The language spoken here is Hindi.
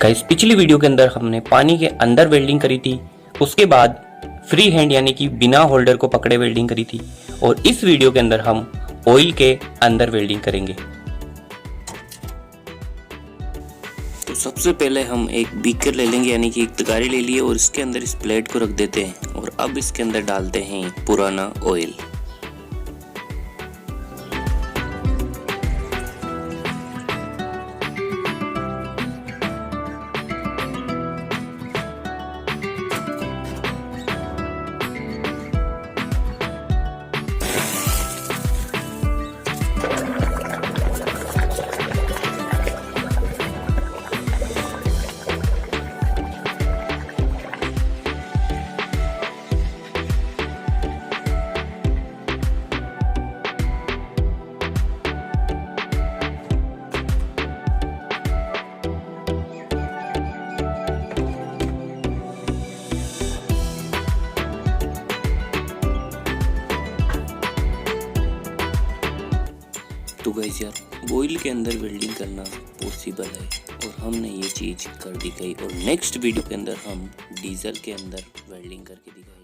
गाइस पिछली वीडियो के अंदर हमने पानी के अंदर वेल्डिंग करी थी, उसके बाद फ्री हैंड यानी कि बिना होल्डर को पकड़े वेल्डिंग करी थी, और इस वीडियो के अंदर हम ऑयल के अंदर वेल्डिंग करेंगे। तो सबसे पहले हम एक बीकर ले लेंगे यानी कि एक तगारी ले लिए और इसके अंदर इस प्लेट को रख देते हैं और अब इसके अंदर डालते हैं पुराना ऑयल। तो गाइस यार ऑयल के अंदर वेल्डिंग करना पॉसिबल है और हमने ये चीज़ कर दिखाई, और नेक्स्ट वीडियो के अंदर हम डीजल के अंदर वेल्डिंग करके दिखाएंगे।